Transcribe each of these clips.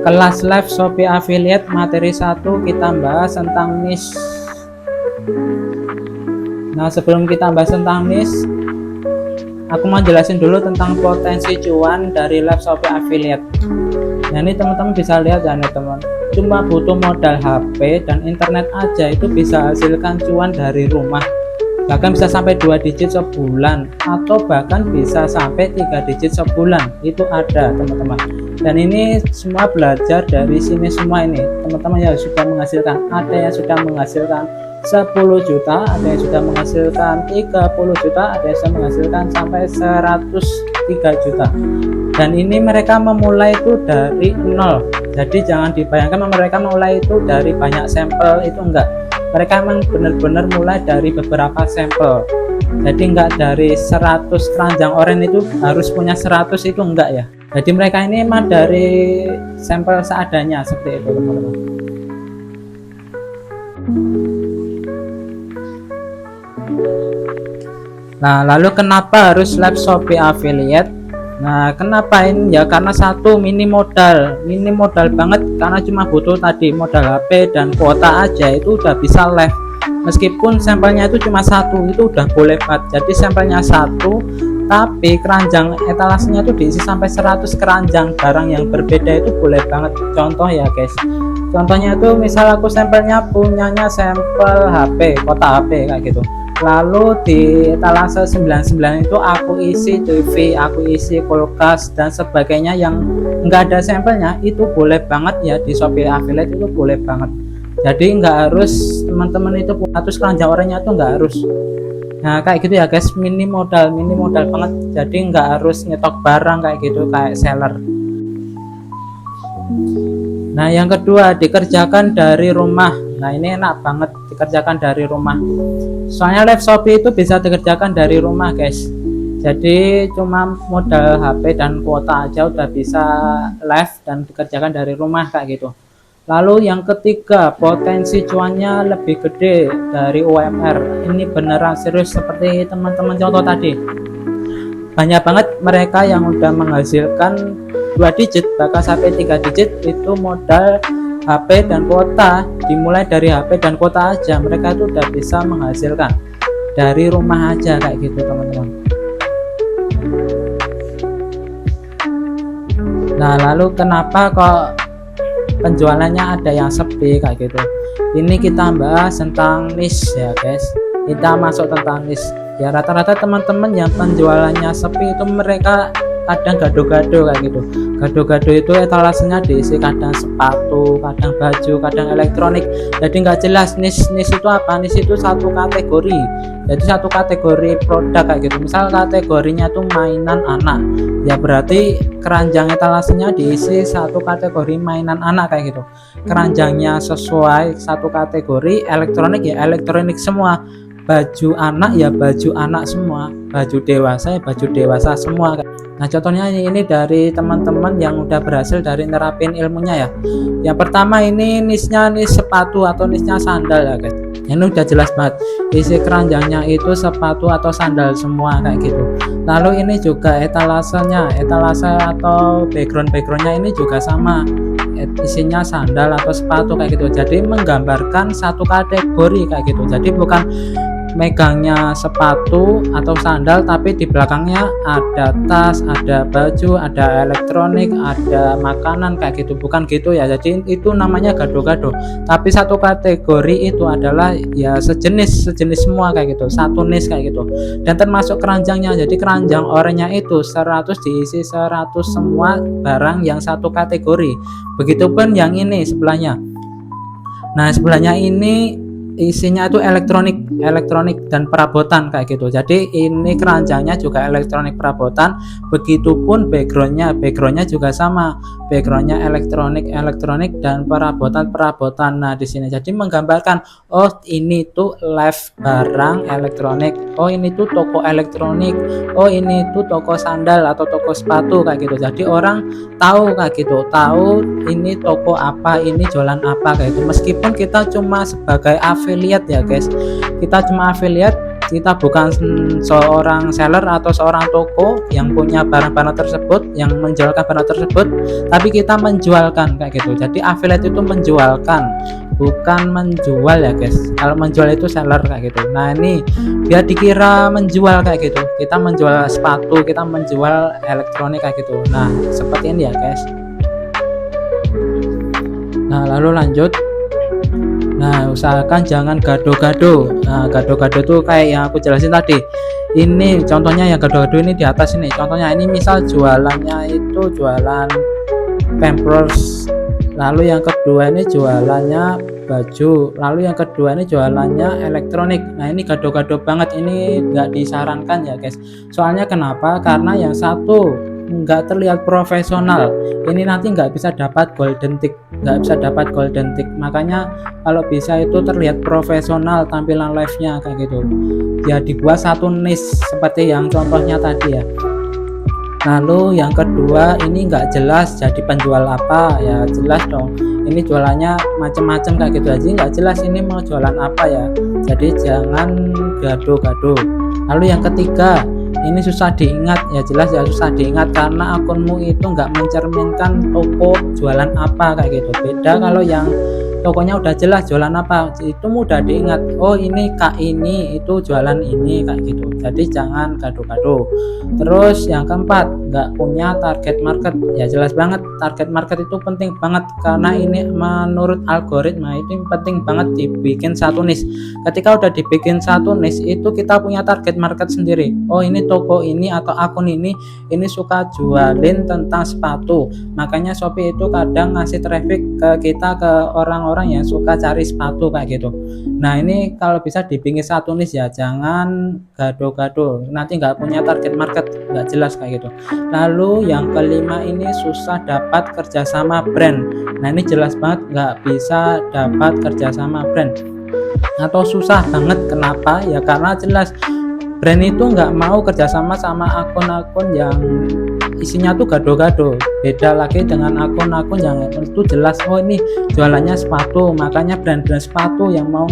Kelas live Shopee Affiliate materi 1 kita bahas tentang niche. Nah, sebelum kita bahas tentang niche, aku mau jelasin dulu tentang potensi cuan dari live Shopee Affiliate. Nah, ini teman-teman bisa lihat ya nih teman, cuma butuh modal HP dan internet aja itu bisa hasilkan cuan dari rumah, bahkan bisa sampai 2 digit sebulan atau bahkan bisa sampai 3 digit sebulan, itu ada teman-teman. Dan ini semua belajar dari sini semua ini teman-teman yang sudah menghasilkan, ada yang sudah menghasilkan 10 juta, ada yang sudah menghasilkan 30 juta, ada yang sudah menghasilkan sampai 103 juta. Dan ini mereka memulai itu dari nol, jadi jangan dibayangkan mereka mulai itu dari banyak sampel, itu enggak. Mereka memang benar-benar mulai dari beberapa sampel, jadi enggak dari 100 keranjang oranye itu harus punya 100, itu enggak ya. Jadi mereka ini memang dari sampel seadanya seperti itu teman-teman. Nah, lalu kenapa harus live Shopee Affiliate? Nah, kenapa ini ya? Karena satu, minim modal banget, karena cuma butuh tadi modal HP dan kuota aja itu udah bisa live. Meskipun sampelnya itu cuma satu, itu udah boleh banget. Jadi sampelnya satu, tapi keranjang etalasenya itu diisi sampai 100 keranjang barang yang berbeda, itu boleh banget. Contoh ya guys, contohnya itu misal aku sampelnya punyanya sampel HP, kota HP kayak gitu, lalu di etalase 99 itu aku isi TV, aku isi kulkas dan sebagainya yang enggak ada sampelnya, itu boleh banget ya di Shopee Affiliate, itu boleh banget. Jadi enggak harus teman-teman itu 100 keranjang oranye, itu enggak harus. Nah kayak gitu ya guys, minim modal banget, jadi enggak harus nyetok barang kayak gitu kayak seller. Nah yang kedua, dikerjakan dari rumah. Nah ini enak banget dikerjakan dari rumah, soalnya live Shopee itu bisa dikerjakan dari rumah guys. Jadi cuma modal HP dan kuota aja udah bisa live dan dikerjakan dari rumah kayak gitu. Lalu yang ketiga, potensi cuannya lebih gede dari UMR. Ini beneran serius seperti teman-teman contoh tadi. Banyak banget mereka yang udah menghasilkan 2 digit bahkan sampai 3 digit itu modal HP dan kuota. Dimulai dari HP dan kuota aja mereka itu udah bisa menghasilkan dari rumah aja kayak gitu teman-teman. Nah lalu kenapa kok penjualannya ada yang sepi kayak gitu? Ini kita bahas tentang niche ya guys, kita masuk tentang niche ya. Rata-rata teman-teman yang penjualannya sepi itu mereka kadang gado-gado kayak gitu. Gado-gado itu etalasenya diisi kadang sepatu, kadang baju, kadang elektronik, jadi nggak jelas. Niche itu apa? Niche itu satu kategori, jadi satu kategori produk kayak gitu. Misal kategorinya tuh mainan anak, ya berarti keranjang etalasenya diisi satu kategori mainan anak kayak gitu. Keranjangnya sesuai satu kategori, elektronik ya elektronik semua, baju anak ya baju anak semua, baju dewasa ya baju dewasa semua. Nah contohnya ini dari teman-teman yang udah berhasil dari nerapin ilmunya ya. Yang pertama ini niche-nya niche sepatu atau niche-nya sandal ya guys. Ini udah jelas banget, isi keranjangnya itu sepatu atau sandal semua kayak gitu. Lalu ini juga etalasenya, etalase atau backgroundnya ini juga sama, isinya sandal atau sepatu kayak gitu. Jadi menggambarkan satu kategori kayak gitu. Jadi bukan megangnya sepatu atau sandal tapi di belakangnya ada tas, ada baju, ada elektronik, ada makanan kayak gitu, bukan gitu ya. Jadi itu namanya gado-gado, tapi satu kategori itu adalah ya sejenis semua kayak gitu, satu niche kayak gitu. Dan termasuk keranjangnya, jadi keranjang oranye itu 100 diisi 100 semua barang yang satu kategori. Begitupun yang ini sebelahnya. Nah sebelahnya ini isinya itu elektronik dan perabotan kayak gitu. Jadi ini keranjangnya juga elektronik perabotan, begitupun backgroundnya juga sama, backgroundnya elektronik dan perabotan. Nah di sini jadi menggambarkan, oh ini tuh live barang elektronik, oh ini tuh toko elektronik, oh ini tuh toko sandal atau toko sepatu kayak gitu. Jadi orang tahu kayak gitu, tahu ini toko apa, ini jualan apa kayak gitu. Meskipun kita cuma sebagai affiliate ya guys, kita cuma affiliate kita bukan seorang seller atau seorang toko yang punya barang-barang tersebut, yang menjualkan barang tersebut, tapi kita menjualkan kayak gitu. Jadi affiliate itu menjualkan, bukan menjual ya guys. Kalau menjual itu seller kayak gitu. Nah ini biar dikira menjual kayak gitu, kita menjual sepatu, kita menjual elektronik kayak gitu. Nah seperti ini ya guys. Nah lalu lanjut. Nah usahakan jangan gado-gado. Nah gado-gado tuh kayak yang aku jelasin tadi. Ini contohnya ya, gado-gado ini di atas ini contohnya. Ini misal jualannya itu jualan pampers, lalu yang kedua ini jualannya baju, lalu yang kedua ini jualannya elektronik. Nah ini gado-gado banget, ini nggak disarankan ya guys. Soalnya kenapa? Karena yang satu nggak terlihat profesional, ini nanti nggak bisa dapat golden tick, makanya kalau bisa itu terlihat profesional tampilan live nya kayak gitu ya, dibuat satu niche seperti yang contohnya tadi ya. Lalu yang kedua ini nggak jelas, jadi penjual apa ya, jelas dong, ini jualannya macam-macam kayak gitu aja nggak jelas ini mau jualan apa ya, jadi jangan gado-gado. Lalu yang ketiga ini susah diingat ya, jelas ya susah diingat karena akunmu itu nggak mencerminkan toko jualan apa kayak gitu. Beda kalau yang tokonya udah jelas jualan apa, itu mudah diingat, oh ini kak ini itu jualan ini kayak gitu. Jadi jangan gado-gado. Terus yang keempat, nggak punya target market ya, jelas banget target market itu penting banget karena ini menurut algoritma itu penting banget dibikin satu niche. Ketika udah dibikin satu niche itu kita punya target market sendiri, oh ini toko ini atau akun ini suka jualin tentang sepatu, makanya Shopee itu kadang ngasih traffic ke kita, ke orang-orang yang suka cari sepatu kayak gitu. Nah ini kalau bisa dibikin satu niche ya, jangan gado-gado, nanti nggak punya target market, nggak jelas kayak gitu. Lalu yang kelima ini susah dapat kerjasama brand. Nah ini jelas banget nggak bisa dapat kerjasama brand atau susah banget. Kenapa ya? Karena jelas brand itu nggak mau kerjasama sama akun-akun yang isinya tuh gado-gado. Beda lagi dengan akun-akun yang itu jelas, oh ini jualannya sepatu, makanya brand-brand sepatu yang mau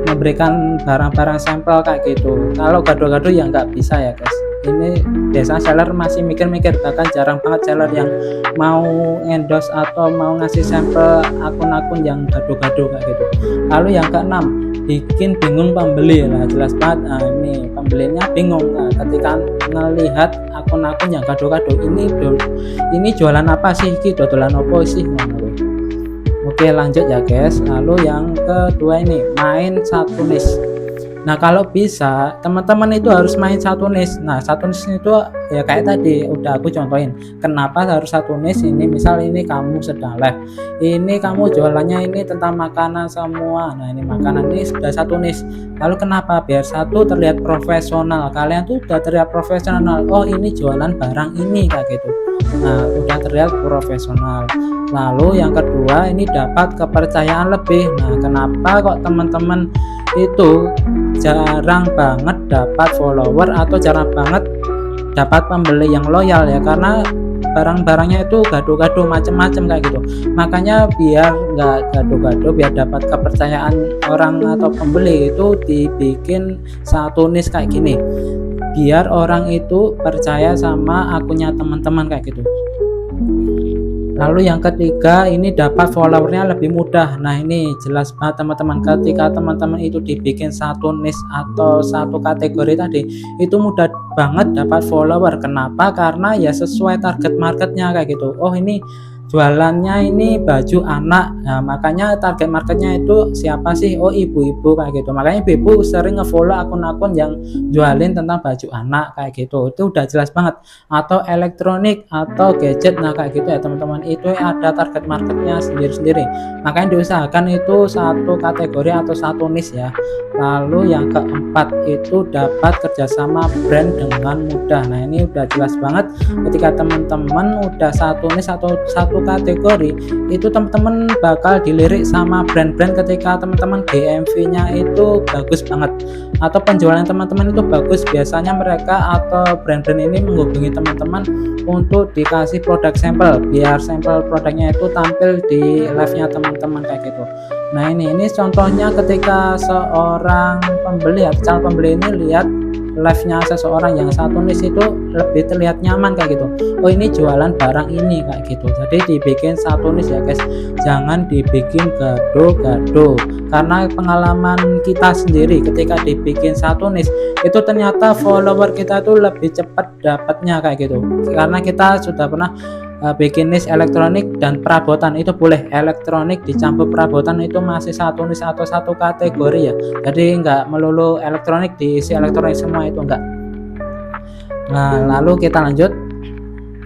memberikan barang-barang sampel kayak gitu. Kalau gado-gado ya nggak bisa ya guys. Ini biasa seller masih mikir-mikir, bahkan jarang banget seller yang mau endorse atau mau ngasih sampel akun-akun yang gado-gado kayak gitu. Lalu yang keenam, bikin bingung pembeli. Nah jelas banget, nah ini pembelinya bingung. Nah, ketika melihat akun-akun yang gado-gado, ini jualan apa sih, ini dodolan opo sih. Oke lanjut ya guys. Lalu yang kedua ini main satu niche. Nah kalau bisa teman-teman itu harus main satu niche. Nah satu niche itu ya kayak tadi udah aku contohin kenapa harus satu niche. Ini misal ini kamu sedang live, ini kamu jualannya ini tentang makanan semua. Nah ini makanan ini sudah satu niche. Lalu kenapa? Biar satu terlihat profesional, kalian tuh udah terlihat profesional, oh ini jualan barang ini kayak gitu. Nah udah terlihat profesional. Lalu yang kedua ini dapat kepercayaan lebih. Nah kenapa kok teman-teman itu jarang banget dapat follower atau jarang banget dapat pembeli yang loyal ya? Karena barang-barangnya itu gado-gado macam-macam kayak gitu. Makanya biar nggak gado-gado, biar dapat kepercayaan orang atau pembeli, itu dibikin satu niche kayak gini, biar orang itu percaya sama akunnya teman-teman kayak gitu. Lalu yang ketiga ini dapat followernya lebih mudah. Nah ini jelas banget teman-teman, ketika teman-teman itu dibikin satu niche atau satu kategori tadi, itu mudah banget dapat follower. Kenapa? Karena ya sesuai target marketnya kayak gitu. Oh ini jualannya ini baju anak, nah makanya target marketnya itu siapa sih? Oh ibu-ibu kayak gitu, makanya ibu-ibu sering ngefollow akun-akun yang jualin tentang baju anak kayak gitu. Itu udah jelas banget. Atau elektronik atau gadget, nah kayak gitu ya teman-teman, itu ada target marketnya sendiri-sendiri, makanya diusahakan itu satu kategori atau satu niche ya. Lalu yang keempat itu dapat kerjasama brand dengan mudah. Nah ini udah jelas banget, ketika teman-teman udah satu niche atau satu satu kategori, itu teman-teman bakal dilirik sama brand-brand ketika teman-teman GMV-nya itu bagus banget atau penjualan teman-teman itu bagus. Biasanya mereka atau brand-brand ini menghubungi teman-teman untuk dikasih produk sampel, biar sampel produknya itu tampil di live-nya teman-teman kayak gitu. Nah ini contohnya ketika seorang pembeli atau calon pembeli ini lihat live-nya seseorang yang satu niche itu lebih terlihat nyaman kayak gitu. Oh ini jualan barang ini kayak gitu. Jadi dibikin satu niche ya guys, jangan dibikin gaduh-gaduh. Karena pengalaman kita sendiri ketika dibikin satu niche itu ternyata follower kita tuh lebih cepat dapatnya kayak gitu. Karena kita sudah pernah bikin niche elektronik dan perabotan, itu boleh elektronik dicampur perabotan, itu masih satu niche atau satu kategori ya. Jadi enggak melulu elektronik diisi elektronik semua, itu enggak. Nah lalu kita lanjut.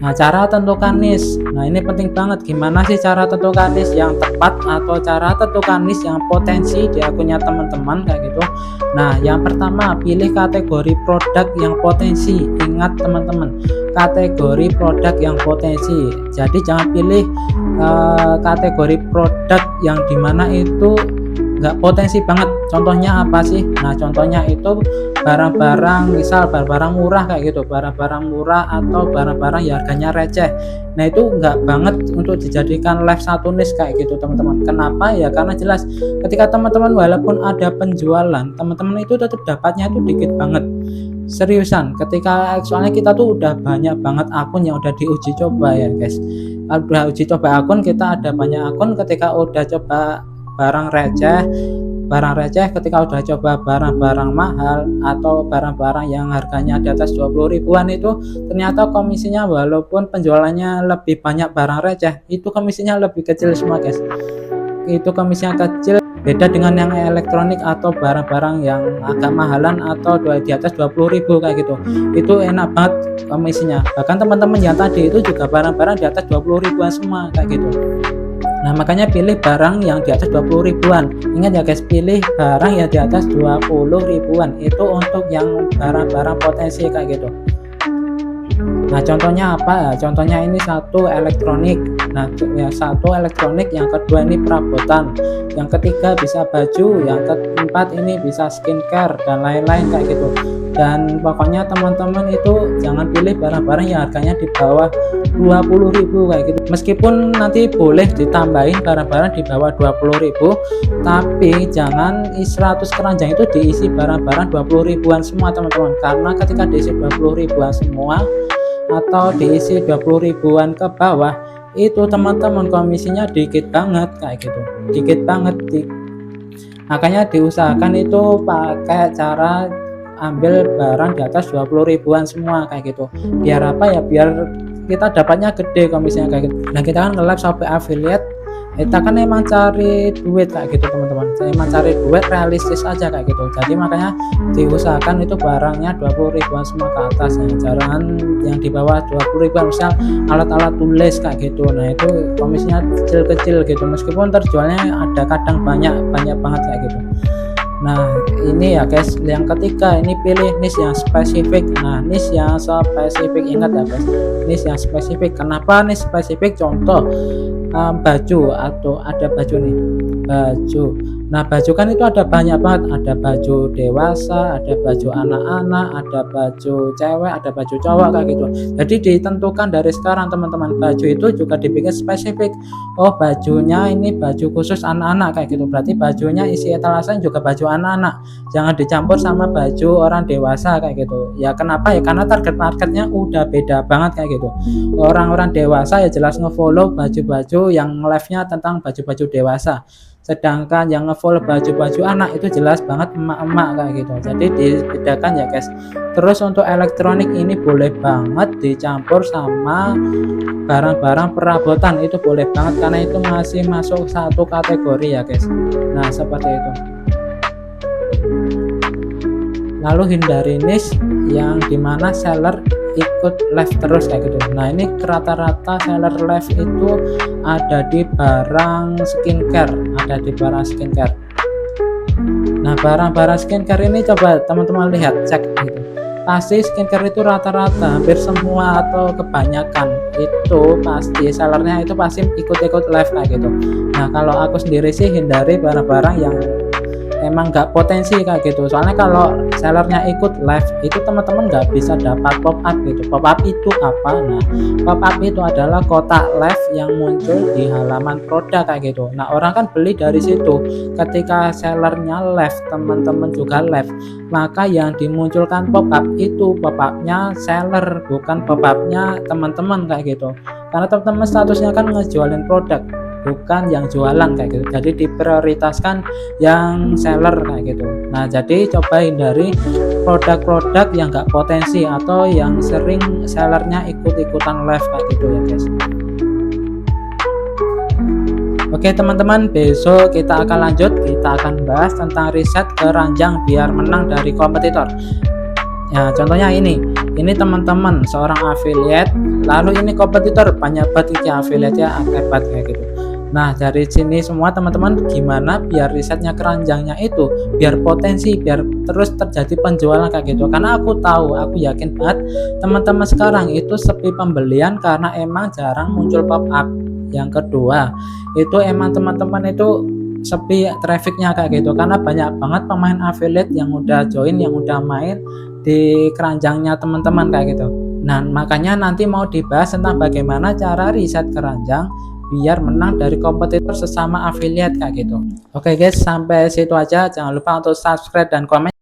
Nah cara tentukan niche, nah ini penting banget. Gimana sih cara tentukan niche yang tepat atau cara tentukan niche yang potensi di akunnya teman-teman kayak gitu. Nah yang pertama, pilih kategori produk yang potensi. Ingat teman-teman, kategori produk yang potensi. Jadi jangan pilih kategori produk yang dimana itu nggak potensi banget. Contohnya apa sih? Nah contohnya itu barang-barang, misal barang-barang murah kayak gitu, barang-barang murah atau barang-barang yang harganya receh. Nah itu nggak banget untuk dijadikan live satu niche kayak gitu teman-teman. Kenapa ya? Karena jelas ketika teman-teman walaupun ada penjualan, teman-teman itu tetap dapatnya itu dikit banget. Seriusan, ketika soalnya kita tuh udah banyak banget akun yang udah diuji coba ya guys. Udah uji coba akun, kita ada banyak akun. Ketika udah coba barang receh, ketika udah coba barang-barang mahal atau barang-barang yang harganya di atas 20 ribuan, itu ternyata komisinya walaupun penjualannya lebih banyak barang receh, itu komisinya lebih kecil semua guys. Itu komisinya kecil, beda dengan yang elektronik atau barang-barang yang agak mahalan atau di atas 20 ribu kayak gitu. Itu enak banget komisinya. Bahkan teman-teman yang tadi itu juga barang-barang di atas 20 ribuan semua kayak gitu. Nah makanya pilih barang yang di atas 20 ribuan. Ingat ya guys, pilih barang yang di atas 20 ribuan. Itu untuk yang barang-barang potensi kayak gitu. Nah contohnya apa? Contohnya ini satu elektronik. Nah yang satu elektronik, yang kedua ini perabotan, yang ketiga bisa baju, yang keempat ini bisa skincare dan lain-lain kayak gitu. Dan pokoknya teman-teman itu jangan pilih barang-barang yang harganya di bawah 20 ribu kayak gitu. Meskipun nanti boleh ditambahin barang-barang di bawah 20 ribu, tapi jangan 100 keranjang itu diisi barang-barang 20 ribuan semua teman-teman. Karena ketika diisi 20 ribuan semua atau diisi 20 ribuan ke bawah, itu teman-teman komisinya dikit banget kayak gitu, dikit banget. Makanya diusahakan itu pakai cara ambil barang di atas 20 ribuan semua kayak gitu. Biar apa ya? Biar kita dapatnya gede komisinya kayak gitu. Nah kita kan nge-live Shopee affiliate, kita kan emang cari duit kayak gitu teman-teman. Emang cari duit realistis aja kayak gitu. Jadi makanya diusahakan itu barangnya 20 ribuan semua ke atas ya. Jangan yang di bawah 20 ribuan, misal alat-alat tulis kayak gitu. Nah itu komisinya kecil-kecil gitu. Meskipun terjualnya ada kadang banyak banget kayak gitu. Nah ini ya guys, yang ketiga ini pilih niche yang spesifik. Nah niche yang spesifik, ingat ya guys, niche yang spesifik. Kenapa niche spesifik? Contoh baju, atau ada baju nih, baju. Nah baju kan itu ada banyak banget, ada baju dewasa, ada baju anak-anak, ada baju cewek, ada baju cowok kayak gitu. Jadi ditentukan dari sekarang teman-teman, baju itu juga dibikin spesifik. Oh bajunya ini baju khusus anak-anak kayak gitu, berarti bajunya isi etalase juga baju anak-anak, jangan dicampur sama baju orang dewasa kayak gitu. Ya kenapa ya? Karena target marketnya udah beda banget kayak gitu. Orang-orang dewasa ya jelas ngefollow baju-baju yang live-nya tentang baju-baju dewasa, sedangkan yang ngefollow baju-baju anak itu jelas banget emak-emak kayak gitu. Jadi dibedakan ya guys. Terus untuk elektronik ini boleh banget dicampur sama barang-barang perabotan, itu boleh banget karena itu masih masuk satu kategori ya guys. Nah seperti itu. Lalu hindari niche yang dimana seller ikut live terus kayak gitu. Nah ini rata-rata seller live itu ada di barang skincare, Nah barang-barang skincare ini coba teman-teman lihat, cek gitu. pasti skincare itu rata-rata hampir semua atau kebanyakan itu pasti sellernya itu pasti ikut-ikut live kayak gitu. Nah kalau aku sendiri sih hindari barang-barang yang emang nggak potensi kayak gitu, soalnya kalau sellernya ikut live itu teman-teman nggak bisa dapat pop up gitu. Pop up itu apa? Nah pop up itu adalah kotak live yang muncul di halaman produk kayak gitu. Nah orang kan beli dari situ. Ketika sellernya live, teman-teman juga live, maka yang dimunculkan pop up itu pop upnya seller, bukan pop upnya teman-teman kayak gitu. Karena teman-teman statusnya kan ngejualin produk, bukan yang jualan kayak gitu. Jadi diprioritaskan yang seller kayak gitu. Nah jadi coba hindari produk-produk yang enggak potensi atau yang sering sellernya ikut-ikutan live kayak gitu ya guys. Oke teman-teman, besok kita akan lanjut, kita akan bahas tentang riset keranjang biar menang dari kompetitor. Ya contohnya ini teman-teman seorang affiliate, lalu ini kompetitor banyak banget ya affiliate ya, akibat kayak gitu. Nah dari sini semua teman-teman gimana biar risetnya keranjangnya itu biar potensi, biar terus terjadi penjualan kayak gitu. Karena aku tahu, aku yakin banget teman-teman sekarang itu sepi pembelian karena emang jarang muncul pop up. Yang kedua itu emang teman-teman itu sepi trafficnya kayak gitu, karena banyak banget pemain affiliate yang udah join, yang udah main di keranjangnya teman-teman kayak gitu. Nah makanya nanti mau dibahas tentang bagaimana cara riset keranjang biar menang dari kompetitor sesama affiliate kayak gitu. Oke guys, sampai situ aja. Jangan lupa untuk subscribe dan komen.